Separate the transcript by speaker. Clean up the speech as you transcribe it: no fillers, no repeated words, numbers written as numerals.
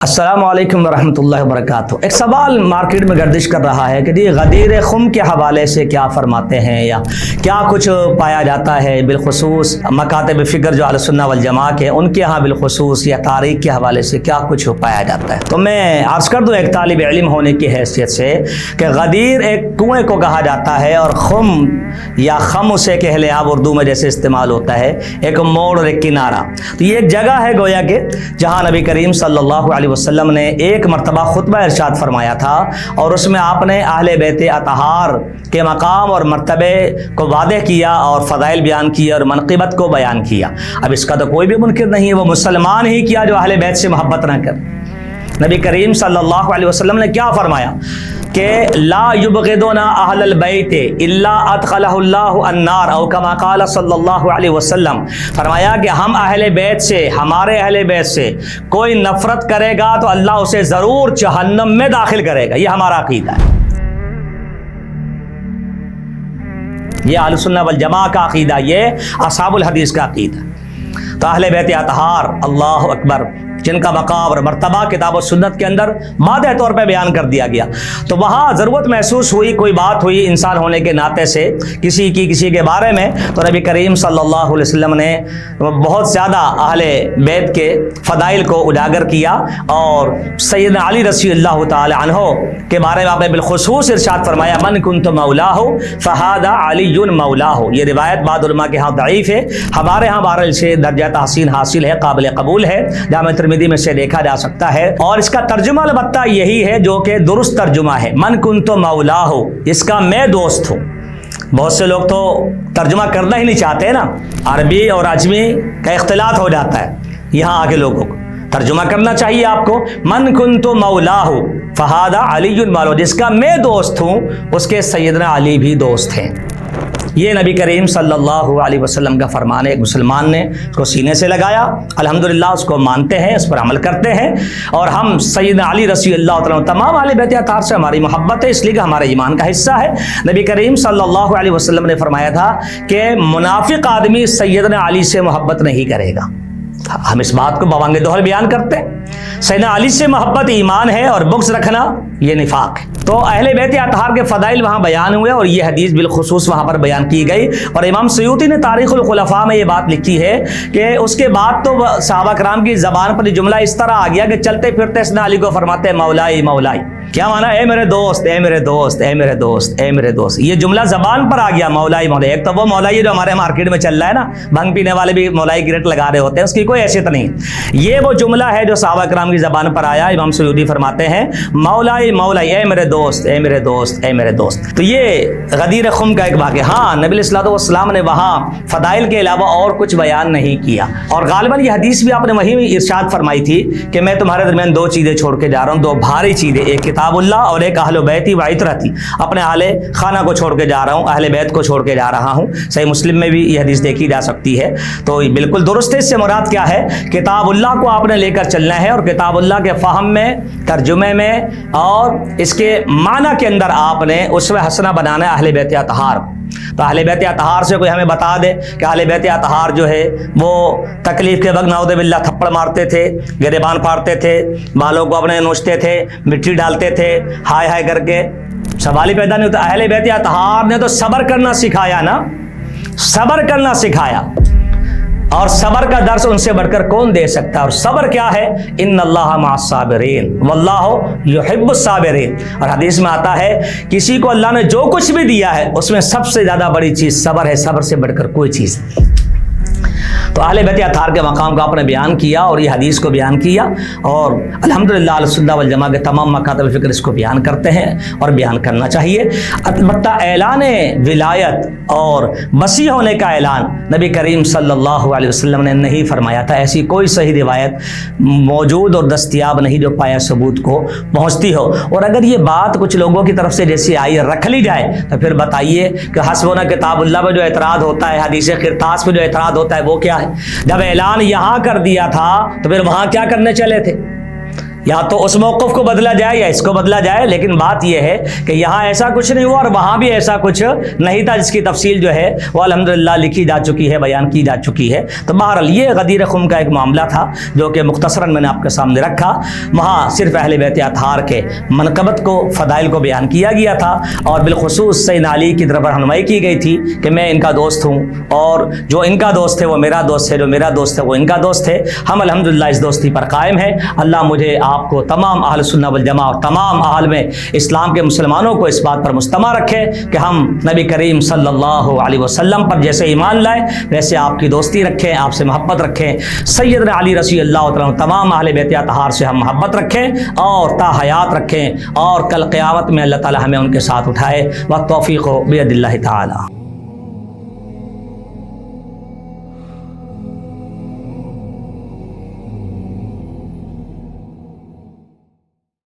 Speaker 1: अस्सलाम वालेकुम वरहमतुल्लाहि वबरकातुहू। एक सवाल मार्केट में गर्दिश कर रहा है कि ये गदीर खुम के हवाले से क्या फरमाते हैं या क्या कुछ पाया जाता है बिलखुसूस मकातब फ़िक्र जो अहलुस्सुन्नह वल जमाअह के उनके यहाँ बिलखुसूस या तारीख़ के हवाले से क्या कुछ पाया जाता है। तो मैं अर्ज़ कर दूँ एक तालिब इल्म होने की हैसियत से कि गदीर एक कुएँ को कहा जाता है और खुम या खम उसे कह लें आप उर्दू में जैसे इस्तेमाल होता है, एक मोड़ और एक किनारा। तो ये एक जगह है गोया के जहाँ नबी करीम सल्लल्लाहु अलैहि वसल्लम ने एक मरतबा खुतबा इरशाद फरमाया था और उसमें आपने अहले बैत अतहार के मकाम और मरतबे को वादे किया और फ़ज़ाइल बयान किया और मनक़िबत को बयान किया। अब इसका तो कोई भी मुनकिर नहीं है, वो मुसलमान ही किया जो अहले बैत से मोहब्बत ना कर। नबी करीम सल्लल्लाहु अलैहि वसल्लम ने क्या फरमाया कि ला युबग़िदुना अहलल बैत इल्ला अदख़लहुल्लाहु अन्नार औ कमा क़ाल सल्लल्लाहु अलैहि वसल्लम। फरमाया कि हम अहले बैत से, हमारे अहले बैत से कोई नफ़रत करेगा तो अल्लाह उसे ज़रूर जहन्नम में दाखिल करेगा। ये हमारा अक़ीदा है, ये अहलुस्सुन्नह वल जमाअह का अक़ीदा, ये असहाबुल हदीस का अक़ीदा। तो अहले बैत अतहार अल्लाहु अकबर जिनका मकाम और मर्तबा किताब और सुन्नत के अंदर वाज़ेह तौर पे बयान कर दिया गया। तो वहाँ ज़रूरत महसूस हुई, कोई बात हुई इंसान होने के नाते से किसी के बारे में, तो नबी करीम सल्लल्लाहु अलैहि वसल्लम ने बहुत ज़्यादा अहले बैत के फ़दाइल को उजागर किया और सैयदना अली रज़ियल्लाहु ताला अन्हु के बारे में आपने बिलखुसूस इरशाद फरमाया मन कुन्तु मौलाहु फ़हादा अलीयुन मौलाहु। ये रिवायत बाद उलमा के यहाँ दईफ़ है, हमारे यहाँ बहरहाल से दर्जा तहसीन हासिल है, काबिल कबूल है, जामे तिर्मिज़ी में से देखा जा सकता है। और इसका तर्जुमा अलबत्ता यही है जो कि दुरुस्त तर्जुमा है, मन कुन्तु मौलाहु, इसका मैं दोस्त हूँ। बहुत से लोग तो तर्जुमा करना ही नहीं चाहते ना, अरबी और अजमी का इख्तिलात हो जाता है। यहाँ आके लोगों को तर्जुमा करना चाहिए आपको, मन कुन्तु मौलाहु फ़हादा अलीयुन मौलाहु, जिसका मैं दोस्त हूँ उसके सैयदना अली भी दोस्त हैं। ये नबी करीम सल्लल्लाहु अलैहि वसल्लम का फरमान है। एक मुसलमान ने उसको सीने से लगाया, अल्हम्दुलिल्लाह उसको मानते हैं, उस पर अमल करते हैं। और हम सैयदना अली रज़ियल्लाहु ताला तमाम अहले बैत अतहार से हमारी मोहब्बत है, इसलिए कि हमारे ईमान का हिस्सा है। नबी करीम सल्लल्लाहु अलैहि वसल्लम ने फरमाया था कि मुनाफिक आदमी सैयदना अली से मोहब्बत नहीं करेगा। हम इस बात को बवांगे दोहर बयान करते हैं। सैयदना अली से मोहब्बत ईमान है और बुग़्ज़ रखना ये निफाक है। तो अहले बैत अतहार के फ़दाइल वहाँ बयान हुए और ये हदीस बिलखुसूस वहाँ पर बयान की गई। और इमाम सयूती ने तारीख़ुल खुलफ़ा में ये बात लिखी है कि उसके बाद तो सहाबा कराम की ज़बान पर जुमला इस तरह आ गया कि चलते फिरते सैयदना अली को फरमाते हैं मौलाई मौलाई। क्या माना, ए मेरे दोस्त, ए मेरे दोस्त, ए मेरे दोस्त, ए मेरे दोस्त। ये जुमला ज़बान पर आ गया मौलाई मौलाई। एक तो वो मौलाई जो हमारे मार्केट में चल रहा है ना, भंग पीने वाले भी मौलाई की रेट लगा रहे होते हैं, उसकी कोई हैसियत नहीं। ये वो जुमला है जो सहाबा कराम की ज़बान पर आया। इमाम सयूती फरमाते हैं मौलाई मौलाई, ए मेरे दोस्त, ए मेरे दोस्त, ए मेरे दोस्त। तो ये गदीर खुम का एक वाक़या। हाँ, नबी अलैहिस्सलातु वस्सलाम ने वहाँ फ़दाइल के अलावा और कुछ बयान नहीं किया। और गालिबन ये हदीस भी आपने वहीं इरशाद फरमाई थी कि मैं तुम्हारे दरमियान दो चीज़ें छोड़ के जा रहा हूँ, दो भारी चीज़ें, एक किताबुल्लाह और एक अहले बैती व इतरती। अपने अहले खाना को छोड़ के जा रहा हूँ, अहले बैत को छोड़ के जा रहा हूँ। सही मुस्लिम में भी ये हदीस देखी जा सकती है। तो बिल्कुल दुरुस्त है। इससे मुराद क्या है, किताबुल्लाह को आपने लेकर चलना है और किताबुल्लाह के फ़हम में, तर्जुमे में और इसके माना के अंदर आपने उसमें हसना बनाना है अहले बैत अतहार। तो अहले बैत अतहार से कोई हमें बता दे कि अहले बैत अतहार जो है वो तकलीफ़ के वक्त नाउज़ बिल्लाह थप्पड़ मारते थे, गिरेबान फाड़ते थे, बालों को अपने नोचते थे, मिट्टी डालते थे, हाय हाय करके, सवाल ही पैदा नहीं होता। अहले बैत अतहार ने तो सब्र करना सिखाया ना, सब्र करना सिखाया। और सब्र का दर्स उनसे बढ़कर कौन दे सकता है। और सब्र क्या है, इन्नल्लाह मअस-साबिरीन वल्लाहु युहिब्बुस-साबिरीन। और हदीस में आता है किसी को अल्लाह ने जो कुछ भी दिया है उसमें सबसे ज़्यादा बड़ी चीज़ सब्र है, सब्र से बढ़कर कोई चीज़ नहीं। तो अहले बैत अतहार के मकाम को आपने बयान किया और ये हदीस को बयान किया और अल्हम्दुलिल्लाह अहलुस्सुन्नह वल जमाअह के तमाम मकातब फ़िक्र इसको बयान करते हैं और बयान करना चाहिए। अलबत्ता ऐलान विलायत और मसीह होने का ऐलान नबी करीम सल्लल्लाहु अलैहि वसल्लम ने नहीं फरमाया था। ऐसी कोई सही रिवायत मौजूद और दस्तयाब नहीं जो पाया सबूत को पहुँचती हो। और अगर ये बात कुछ लोगों की तरफ से जैसी आई रख ली जाए तो फिर बताइए कि हस्बुना किताबुल्लाह पर जो एतराज़ होता है, हदीस क़िरतास पर जो एतराज़ होता है वो क्या है। जब ऐलान यहाँ कर दिया था तो फिर वहाँ क्या करने चले थे। یا تو اس موقف کو بدلا جائے یا اس کو بدلا جائے، لیکن بات یہ ہے کہ یہاں ایسا کچھ نہیں ہوا اور وہاں بھی ایسا کچھ نہیں تھا، جس کی تفصیل جو ہے وہ الحمدللہ لکھی جا چکی ہے، بیان کی جا چکی ہے۔ تو بہرحال یہ غدیر خم کا ایک معاملہ تھا جو کہ مختصراً میں نے آپ کے سامنے رکھا۔ وہاں صرف اہل بیت اطہار کے منقبت کو، فضائل کو بیان کیا گیا تھا، اور بالخصوص سیدنا علی کی طرف رہنمائی کی گئی تھی کہ میں ان کا دوست ہوں، اور جو ان کا دوست ہے وہ میرا دوست ہے، جو میرا دوست ہے وہ ان کا دوست ہے۔ ہم الحمدللہ اس دوستی پر قائم ہیں۔ اللہ مجھے آپ کو، تمام اہل سنہ والجماعہ اور تمام عالم اسلام کے مسلمانوں کو اس بات پر مجتمع رکھے کہ ہم نبی کریم صلی اللہ علیہ وسلم پر جیسے ایمان لائے ویسے آپ کی دوستی رکھیں، آپ سے محبت رکھیں، سیدنا علی رضی اللہ تعالیٰ تمام اہل بیت اطہار سے ہم محبت رکھیں اور تا حیات رکھیں، اور کل قیامت میں اللہ تعالیٰ ہمیں ان کے ساتھ اٹھائے۔ والتوفیق بید اللہ تعالیٰ۔